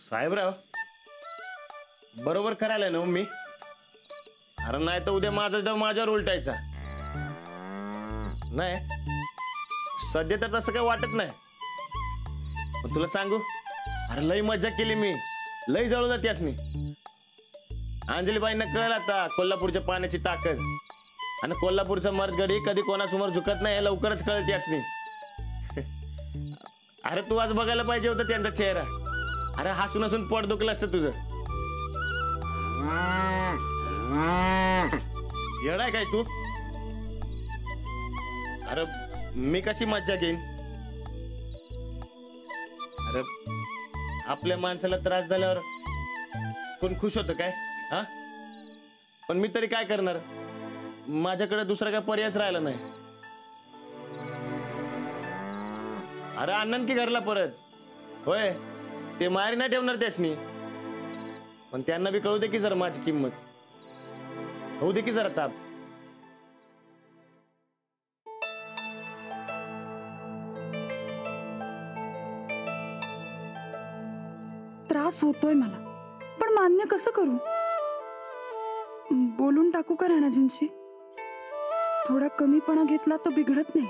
साहेबराव बरोबर करायला ना मी. अरे नाही तर उद्या माझा डाव माझ्यावर उलटायचा. नाही सध्या तर तसं काही वाटत नाही. पण तुला सांगू, अरे लई मज्जा केली मी, लई जळू जाते असनी. अंजलीबाईंना कळलं आता कोल्हापूरच्या पाण्याची ताकद. आणि कोल्हापूरचा मर्दगडी कधी कोणासमोर झुकत नाही हे लवकरच कळते असनी. अरे तू आज बघायला पाहिजे होता त्यांचा चेहरा. अरे हसून हसून पोट दुखलं असतं तुझं. येडाय काय तू? अरे मी कशी मज्जा घेईन? अरे आपल्या माणसाला त्रास झाल्यावर कोण खुश होतं काय? हा पण मी तरी काय करणार, माझ्याकडे दुसरा काय पर्यायच राहिला नाही. अरे आणन की घरला परत. होय ते मारी नाही ठेवणार त्यासनी, पण त्यांना बी कळू दे की जरा माझी किंमत. होऊ दे की जरा ताप. त्रास होतोय मला, पण मान्य कसं करू? बोलून टाकू का राणाजींशी? थोडा कमीपणा घेतला तर बिघडत नाही.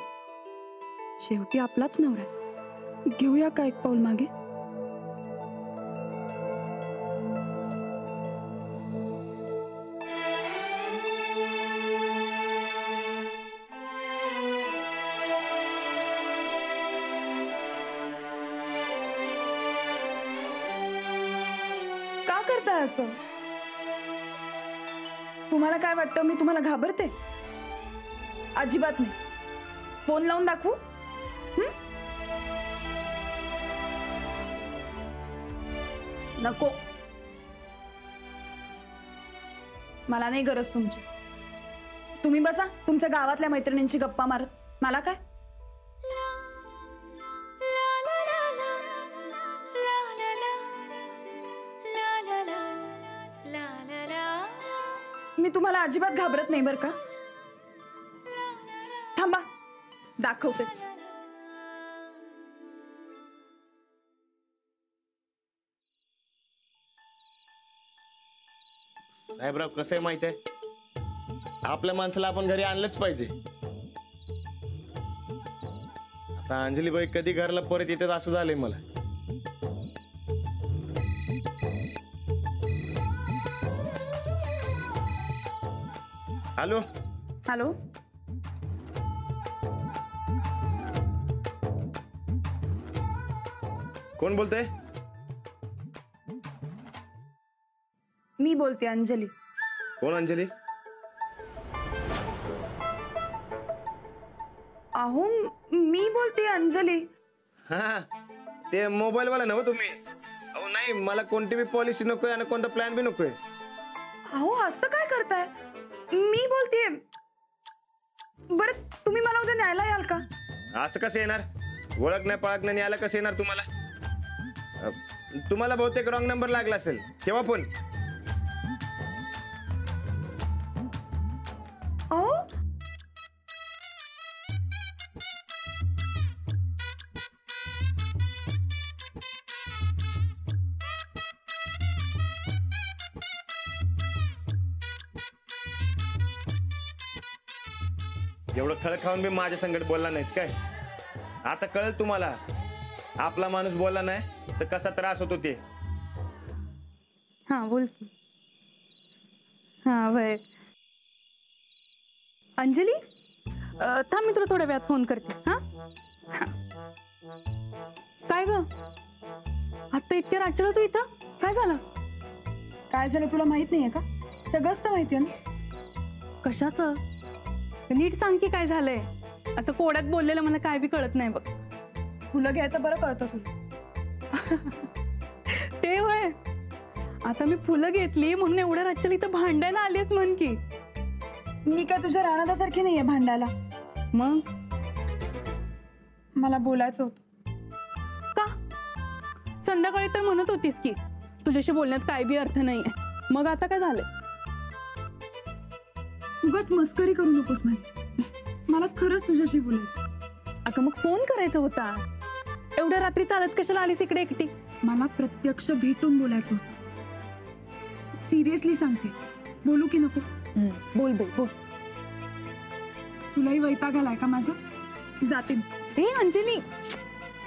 शेवटी आपलाच नवरा. घेऊया का एक पाऊल मागे? का करताय असं? तुम्हाला काय वाटतं मी तुम्हाला घाबरते? अजिबात नाही. फोन लावून दाखवू? नको, मला नाही गरज तुमची. तुम्ही बसा तुमच्या गावातल्या मैत्रिणींची गप्पा मारत. मला काय? मी तुम्हाला अजिबात घाबरत नाही बरं का. थांबा दाखवतेच. साहेबराव कसं आहे माहित आहे, आपल्या माणसाला आपण घरी आणलंच पाहिजे. आता अंजलीबाई कधी घरला परत येतात असं झालंय मला. हॅलो हॅलो, कोण बोलतोय? मी बोलते अंजली. कोण अंजली? अहो मी बोलते अंजली. हा ते मोबाईल वाला नव्ह तुम्ही? अहो नाही, मला कोणती बी पॉलिसी नकोय आणि कोणता प्लॅन बी नकोय. अहो असं काय करताय? मी बोलतेय. बरं तुम्ही मला उद्या न्यायला याल का? असं कसं येणार? ओळख नाही पाळख नाही न्यायला कसं येणार तुम्हाला? तुम्हाला बहुतेक रॉंग नंबर लागला असेल. केव्हा फोन? अहो एवढं खळ खाऊन बी माझ्या संकट बोलला नाहीत काय? आता कळेल तुम्हाला, आपला माणूस बोलला नाही तर कसा त्रास होतो ते. हा बोल की. हा वय अंजली, थांब मी तुला थोड्या वेळात फोन करते. हा काय ग आता इतक्या रात्री तू इथं? काय झालं? काय झालं तुला माहित नाहीये का? सगळंच तर माहितीये ना. कशाचं? नीट सांग की काय झालंय. असं कोड्यात बोललेलं मला काय बी कळत नाही बघ. फुलं घ्यायचं बरं कळतं तुला. ते होय, आता मी फुलं घेतली म्हणून एवढ्या रात्री इथं भांडायला आलीस म्हण की. मी काय तुझ्या राणादासारखी नाहीये भांडायला. मग मला बोलायचं होतं. का? संध्याकाळी तर म्हणत होतीस की तुझ्याशी बोलण्यात काय बी अर्थ नाहीये. मग आता काय झालंय? उगाच मस्करी करू नकोस माझी. मला खरंच तुझ्याशी बोलायचं. अगं मग फोन करायचा होता. एवढ्या रात्री चालत कशाला आलीस इकडे एकटी? मला प्रत्यक्ष भेटून बोलायचं होतं. सिरियसली सांगते, बोलू की नको? बोल बाई बोल. तुलाही वैताग आलाय का माझं? जाते. हे अंजली,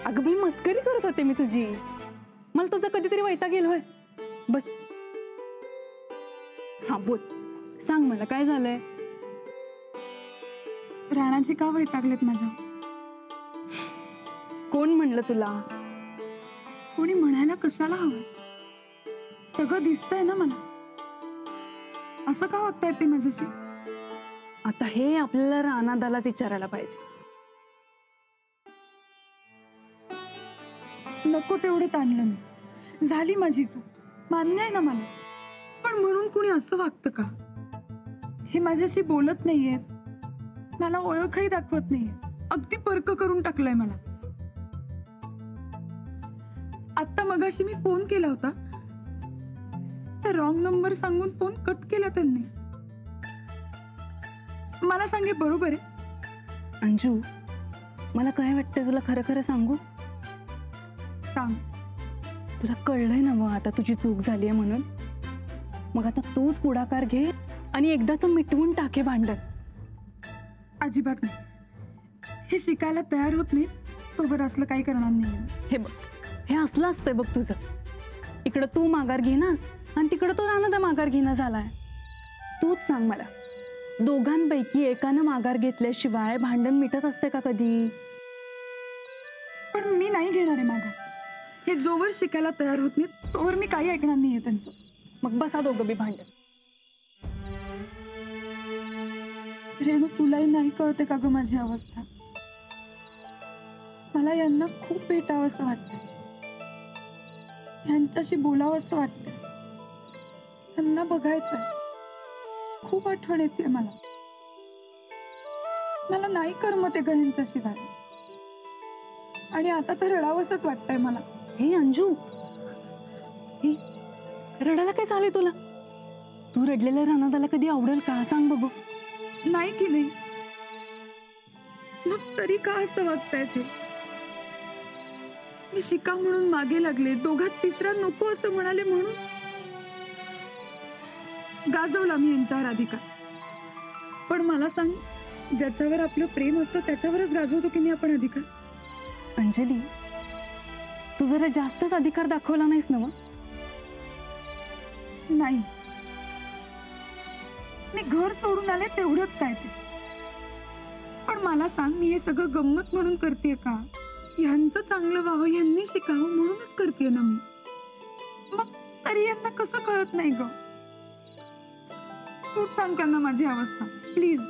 अगं बाई मस्करी करत होते मी तुझी. मला तुझा कधीतरी वैताग गेल होय. बस हा बोल, सांग मला काय झालंय? राणाची का वैतागलेत माझ्या? कोण म्हणलं तुला? कोणी म्हणायला कशाला हवं? सगळं दिसतंय ना मला. असं का वागताय ते माझ्याशी? आता हे आपल्याला रानादाला विचारायला पाहिजे. नको तेवढे ताणलं मी. झाली माझी चूक, मान्य आहे ना मला. पण म्हणून कुणी असं वागतं का? हे माझ्याशी बोलत नाहीयेत, मला ओळखही दाखवत नाहीये, अगदी परक करून टाकलंय मला. आता मगाशी मी फोन केला होता, तर रॉंग नंबर सांगून फोन कट केला त्यांनी. मला सांगे बरोबर आहे? अंजू, मला काय वाटतं तुला खरं खरं सांगू? सांग. तुला कळलंय ना मग आता तुझी चूक झालीये म्हणून? मग आता तूच पुढाकार घे आणि एकदाच मिटवून टाके भांडण. अजिबात नाही. हे शिकायला तयार होत नाही तोवर असलं काही करणार नाही. हे बघ, हे असलं असतंय बघ तुझं. इकडं तू माघार घेनास आणि तिकडं तो रानादा माघार घेणं झालाय. तूच सांग मला, दोघांपैकी एकानं माघार घेतल्याशिवाय भांडण मिटत असते का कधी? पण मी नाही घेणार आहे माघार. हे जोवर शिकायला तयार होत नाही तोवर मी काही ऐकणार नाहीये त्यांचं. मग बसा दोघं बी भांडण. रेणू, तुलाही नाही कळते का ग माझी अवस्था? मला यांना खूप भेटावंसं वाटतं, यांच्याशी बोलावंसं वाटतं, यांना बघायचंय. खूप आठवण येते मला. मला नाही करमत ग यांच्याशिवाय. आणि आता तर रडावंसंच वाटतंय मला. हे अंजू, हे रडायला काय झालंय तुला? तू रडलेल्या रानादाला कधी आवडेल का? सांग बघू. नाही की नाही? मग तरी का असं वागताय ते? मी शिका म्हणून मागे लागले, दोघात तिसरा नको असं म्हणाले म्हणून गाजवला मी यांच्यावर अधिकार. पण मला सांग, ज्याच्यावर आपलं प्रेम असतं त्याच्यावरच गाजवतो की नाही आपण अधिकार? अंजली, तू जरा जास्तच अधिकार दाखवला नाहीस ना? मग नाही, मी घर सोडून आले तेवढंच काय ते. पण मला सांग, मी हे सगळं गंमत म्हणून करतेय का? यांचं चांगलं व्हावं, यांनी शिकावं म्हणूनच करतेय ना मी. मग तरी यांना कसं कळत नाही ग? तूच सांग त्यांना माझी अवस्था प्लीज.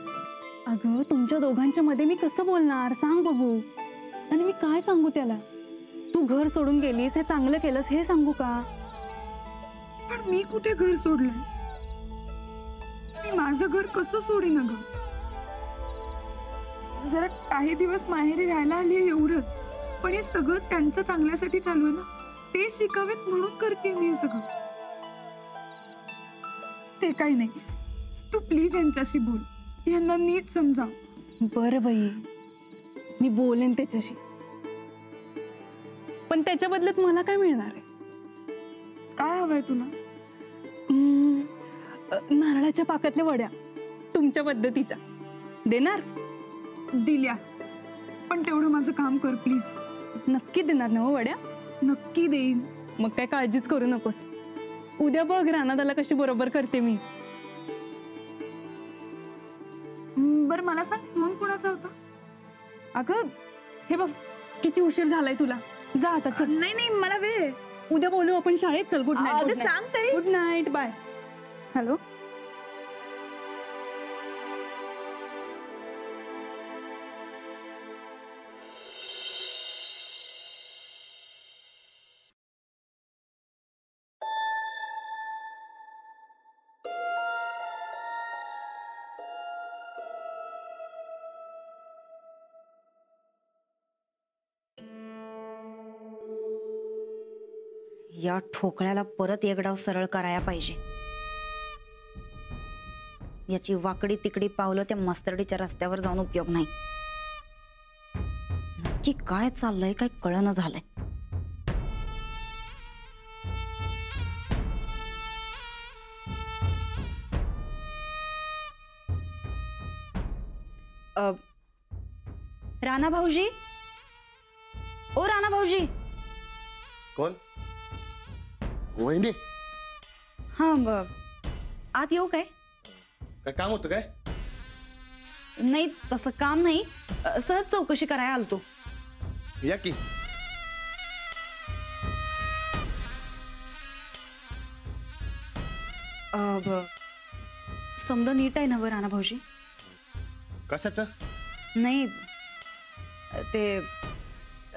अगं, तुमच्या दोघांच्या मध्ये मी कसं बोलणार सांग बघू. आणि मी काय सांगू त्याला? तू घर सोडून गेलीस, हे चांगलं केलंस हे सांगू का? पण मी कुठे घर सोडलंय? मी माझं घर कसं सोडीन ग? जरा काही दिवस माहेरी राहायला आली एवढंच, पण हे सगळं त्यांच्या चांगल्यासाठी चालू आहे ना. ते शिकावेत म्हणून करते मी हे सगळं. ते काही नाही, तू प्लीज यांच्याशी बोल, यांना नीट समजाव. बरं बाई, मी बोलेन त्याच्याशी. पण त्याच्या बदल्यात मला काय मिळणार आहे? काय हवंय तुला? नारळाच्या पाकातल्या वड्या तुमच्या पद्धतीच्या देणार? दिल्या, पण तेवढं माझं काम कर प्लीज. नक्की देणार ना वड्या? नक्की देईन. मग काय काळजीच करू नकोस. उद्या बघ रानादाला कशी बरोबर करते मी. बरं मला सांग, फोन कोणाचा होता? अगं हे बघ, किती उशीर झालाय तुला. जा आता चल. नाही नाही, मला वेळ. उद्या बोलू आपण शाळेत. चल, गुड नाईट. सांग तरी. Good night, bye. हॅलो. या ठोकळ्याला परत एक डाव सरळ करायला पाहिजे. याची वाकडी तिकडी पावलं त्या मस्तर्डीच्या रस्त्यावर जाऊन उपयोग नाही. नक्की काय चाललंय काय कळना झालंय. राणा भाऊजी, ओ राणा भाऊजी. कोण? वहिनी. हा आत येऊ काय? काय काम होतं काय? नाही तसं काम नाही, सहज चौकशी करायला आलतो. या की. समजा नीट आहे ना व राणा भाऊजी? कशाचं? नाही ते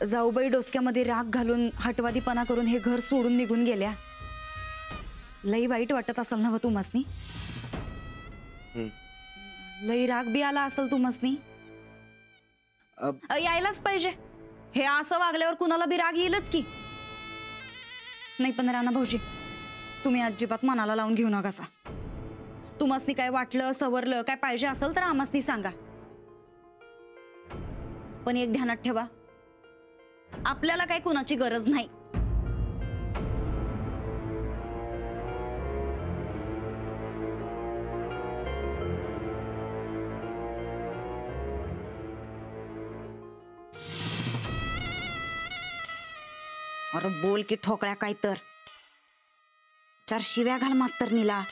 जाऊबाई डोसक्यामध्ये राग घालून हटवादीपणा करून हे घर सोडून निघून गेल्या. लई वाईट वाटत असेल ना व तुम्हासनी? लई राग बी आला असेल तुम्हासनी? यायलाच पाहिजे. हे असं वागल्यावर कुणाला बी राग येईलच की. नाही पण राणा भाऊजी, तुम्ही अजिबात मनाला लावून घेऊ नका. तुम्हासनी काय वाटलं सवरलं काय पाहिजे असेल तर आम्हासनी सांगा. पण एक ध्यानात ठेवा, आपल्याला काय कुणाची गरज नाही. अरे बोल की ठोकळ्या काय तर. 4 शिव्या घाल मास्तरनीला.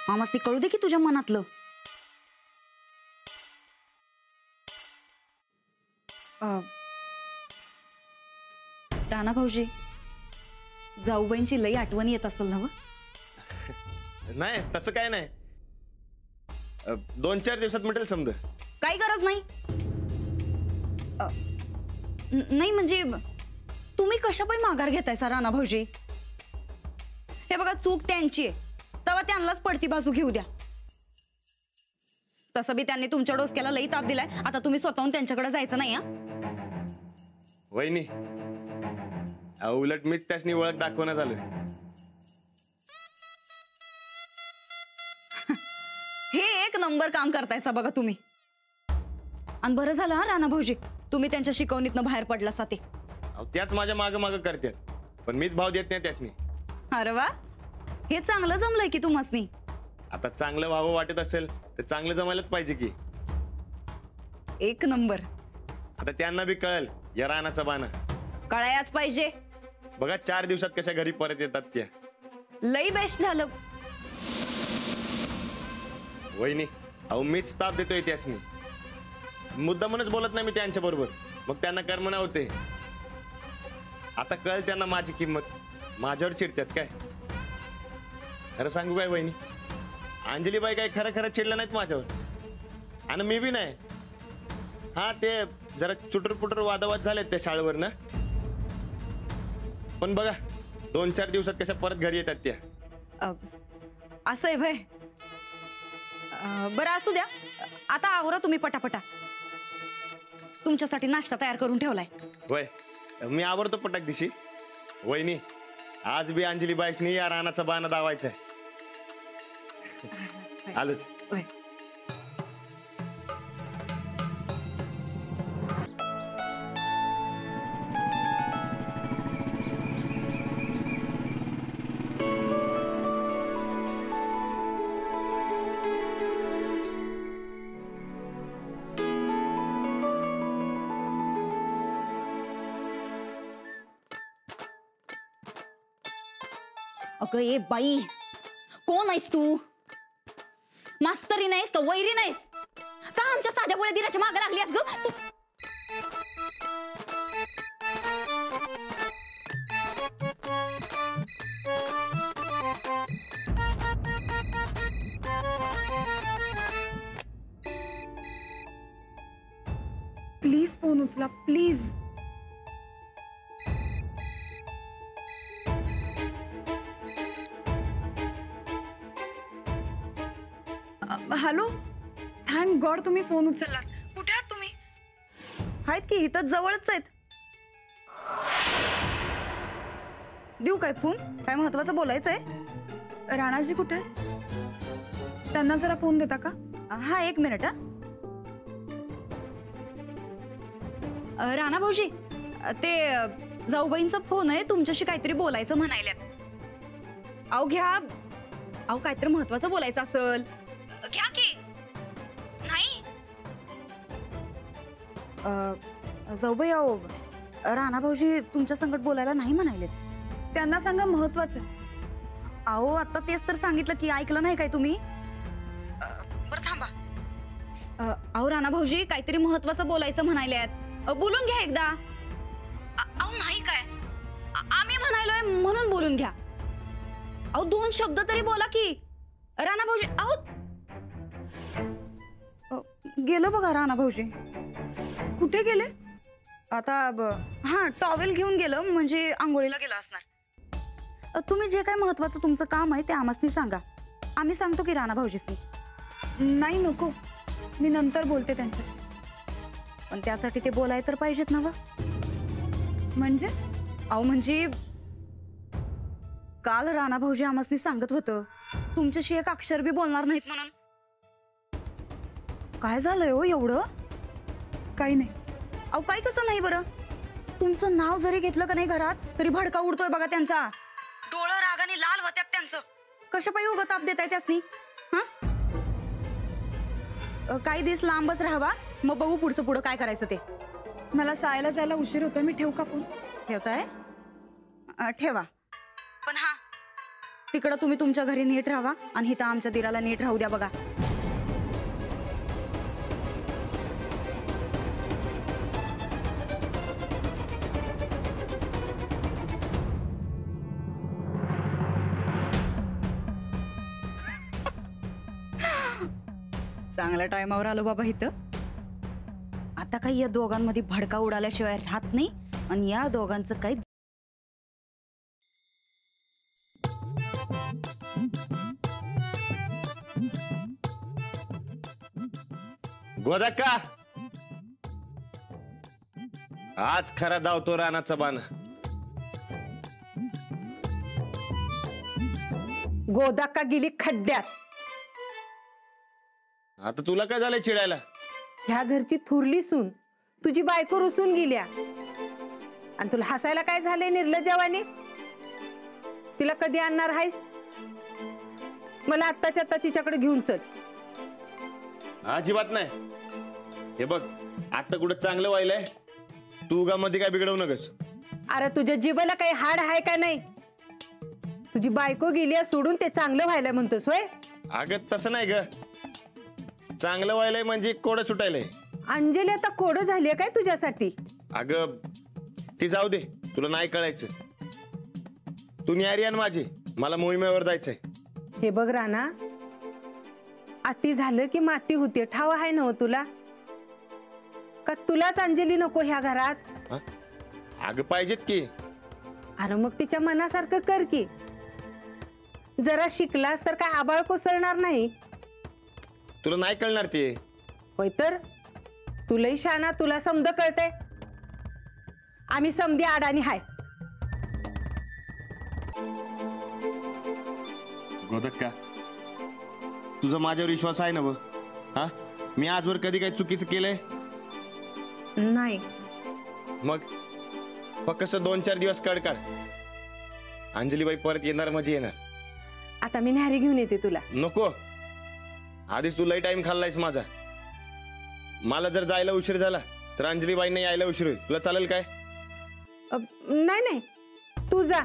आम्हासनी कळू दे की तुझ्या मनातलं. राणा भाऊजी, जाऊबाईंची लई आठवण येत असेल ना? नाही तसं काय नाही. 2-4 दिवसात मिटेल समज. काही गरज नाही. नाही म्हणजे तुम्ही कशा पण माघार घेतायसा राणा भाऊजी? हे बघा चूक त्यांची आहे, तेव्हा त्यांनाच पडती बाजू घेऊ द्या. तसं बी त्यांनी तुमच्या डोसक्याला लई ताप दिलाय. आता तुम्ही स्वतःहून त्यांच्याकडे जायचं नाही. वहिनी, उलट मीच त्यासनी ओळख दाखवणं झालं. हे एक नंबर काम करतायसा बघा तुम्ही. आणि बरं झालं हा राणा भाऊजी, तुम्ही त्यांच्या शिकवणीतनं बाहेर पडलासा ते. त्याच माझ्या माग माग करतात, पण मीच भाव देत नाही त्यासनी. अरे वा, हे चांगलं जमलंय की तुम्हासनी. आता चांगलं व्हावं वाटत असेल तर चांगलं जमायलाच पाहिजे की. एक नंबर. आता त्यांना बी कळेल या रानाचा बाणा. कळायच पाहिजे. बघा 4 दिवसात कशा घरी परत येतात त्या. लई बेस्ट झालं. वहिनी, मीच ताप देतोय त्यासनी. मुद्दा म्हणूनच बोलत नाही मी त्यांच्या बरोबर, मग त्यांना कर्मना होते. आता कळेल त्यांना माझी किंमत. माझ्यावर चिडतात काय? खरं सांगू काय वहिनी, अंजलीबाई काय खरं खरं चिडलं नाहीत माझ्यावर, आणि मी बी नाही. हा ते जरा चुटरपुटर वादावाद झालेत त्या शाळेवर ना, पण बघा 2-4 दिवसात कशा परत घरी येतात त्या. असं आहे भय. बरं असू द्या, आता आवरा तुम्ही पटापटा. तुमच्यासाठी नाश्ता तयार करून ठेवलाय. वय मी आवरतो पटाक दिशी. वहिनी, आज बी अंजली बाईसनी या रानाचा बाणा दावायचा आहे. आलोच. अगं ए बाई, कोण आहेस तू? मास्तरी नाहीस का वैरी नाहीस का? आमच्या साध्या पोळ्या दिराच्या मागे लागलीस ग तू? प्लीज फोन उचला प्लीज. हॅलो, थँक गॉड तुम्ही फोन उचललात. कुठे आहात तुम्ही? आहेत की इथं जवळच आहेत. देऊ काय फोन? काय महत्वाचं बोलायचं आहे? राणाजी कुठे आहेत? त्यांना जरा फोन देता का? हा 1 मिनिट. राणा भाऊजी, ते जाऊबाईंचा फोन आहे, तुमच्याशी काहीतरी बोलायचं म्हणायल्यात. अहो घ्या, अहो काहीतरी महत्वाचं बोलायचं असल, घ्या की. नाही जाऊबाई, अहो राणा भाऊजी तुमच्या संकट बोलायला नाही म्हणायलेत. त्यांना सांगा महत्वाचं आहे. अहो आता तेच तर सांगितलं की, ऐकलं नाही काय तुम्ही? बरं थांबा. अहो राणा भाऊजी काहीतरी महत्वाचं बोलायचं म्हणायल्यात, बोलून घ्या एकदा. अहो नाही काय, आम्ही म्हणायलोय म्हणून बोलून घ्या. अहो 2 शब्द तरी बोला की राणा भाऊजी. अहो गेलो बघा राणा भाऊजी. कुठे गेले? आता हा टॉवेल घेऊन गेलं, म्हणजे आंघोळीला गेलं असणार. तुम्ही जे काय महत्वाचं तुमचं काम आहे ते आम्हासनी सांगा, आम्ही सांगतो की राणा भाऊजीसनी. नाही नको, मी नंतर बोलते त्यांच्याशी. पण त्यासाठी ते बोलाय तर पाहिजेत ना. म्हणजे? अहो म्हणजे काल राणा भाऊजी आम्हासनी सांगत होतं तुमच्याशी एक अक्षर बी बोलणार नाहीत म्हणून. काय झालंय हो एवढं? काही नाही. अहो काय कसं नाही बरं? तुमचं नाव जरी घेतलं का नाही घरात तरी भडका उडतोय बघा त्यांचा. डोळं रागाने लाल होत्यात त्यांचं. कशा पायी उगत ताप देताय त्यासनी? हा, काही दिवस लांबच राहावा, मग बघू पुढचं पुढं काय करायचं ते. मला शाळेला जायला उशीर होतोय, मी ठेवू का फोन? ठेवताय? ठेवा. पण हा, तिकडं तुम्ही तुमच्या घरी नीट राहावा आणि इथं आमच्या दिराला नीट राहू द्या बघा. चांगल्या टायमावर आलो बाबा इथं. आता काही या दोघांमध्ये भडका उडाल्याशिवाय राहत नाही, आणि या दोघांचं काही. गोदक्का, आज खरा धावतो रानाचा बाण. गोदाका गेली खड्ड्यात. आता तुला काय झालंय चिडायला? ह्या घरची थुरली सून तुझी बायको रुसून गेल्या, आणि तुला हसायला काय झालंय निर्लज्जवानी? तिला कधी आणणार आहेस? मला आत्ताच्या आत्ता तिच्याकडे घेऊन चल. अजिबात नाही. हे बघ, आता कुठं चांगलं व्हायलंय, तू मध्ये काय बिघडवू नकस. अरे तुझ्या जीवाला काही हाड आहे का नाही? तुझी बायको गेली सोडून ते चांगलं व्हायला म्हणतोस होय? अगं तसं नाही ग, चांगलं व्हायलंय म्हणजे कोडं सुटायलंय. अंजली आता कोडं झाली काय तुझ्यासाठी? अगं ती जाऊ दे, तुला नाही कळायचं. तू न्यारी आण माझी, मला मोहिमेवर जायचंय. हे बघ राणा, अति झालं की माती होते, ठाव आहे ना तुला? का तुलाच अंजली नको ह्या घरात? अगं पाहिजेत की. अरे मग तिच्या मनासारखं कर की. जरा शिकलास तर काय आबाळ कोसळणार नाही. तुला नाही कळणार ते. होय तर तुलाही शाना, तुला समज कळतंय. आम्ही समधी आडाणी हाय. गोदक्का, तुझा माझ्यावर विश्वास आहे ना व? हा, मी आजवर कधी काही चुकीचं केलंय? नाही. मग फक्त 2-4 दिवस काढ. अंजलीबाई परत येणार म्हणजे येणार. आता मी न्यारी घेऊन येते तुला. नको, आधीच तू लई टाइम खाल्लायस माझा. मला जर जायला उशीर झाला तर अंजलीबाईंना यायला उशीर होईल. तुला चालेल काय? नाही नाही, तू जा.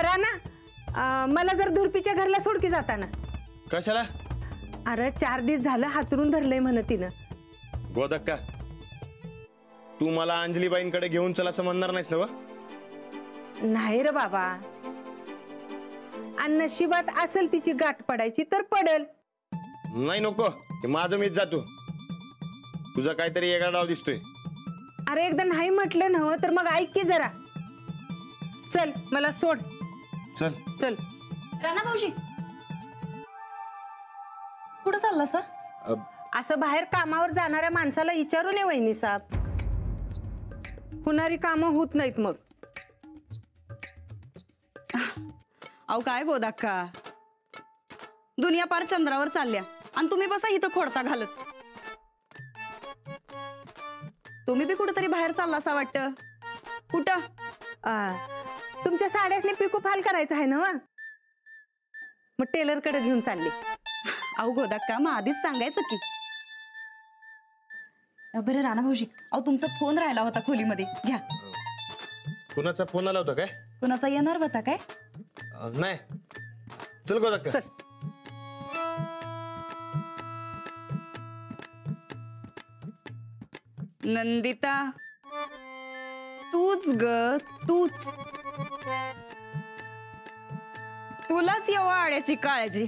राणा, मला जर धुरपीच्या घरला सोड की जाताना. कशाला? अरे 4 दिवस झालं हातरून धरलंय म्हण तिनं. गोदक्का, तू मला अंजलीबाईंकडे घेऊन चल असं म्हणणार नाहीस ना व? नाही रे बाबा, आणि नशिबात असेल तिची गाठ पडायची तर पडल. नाही नको, ते माझं मीच जातो. तुझा काहीतरी वेगळा डाव दिसतोय. अरे एकदा नाही म्हटलं ना तर मग ऐक की जरा. चल मला सोड. चल चल. राणा भाऊजी कुठं चालला सर? असं बाहेर कामावर जाणाऱ्या माणसाला विचारू नये वहिनी साहेब. होणारी कामं होत नाहीत मग. अहो काय गोदाक्का, दुनिया पार चंद्रावर चालल्या आणि तुम्ही बसा इथं खोडता घालत. तुम्ही बी कुठेतरी बाहेर चालला असं वाटतं. कुठं? तुमच्या साड्यासनी पिको फाल करायचं आहे ना वा? मग टेलर कडे घेऊन चालले. अहो गोदाक्का, मग आधीच सांगायचं की. बरं राणा भाऊजी, अहो तुमचा फोन राहिला होता खोलीमध्ये, घ्या. कुणाचा फोन आला होता काय? कुणाचा येणार होता काय? नाही. चल गोदाक्का. चल. नंदिता, तूच ग, तूच. तुलाच येवा आड्याची काळजी.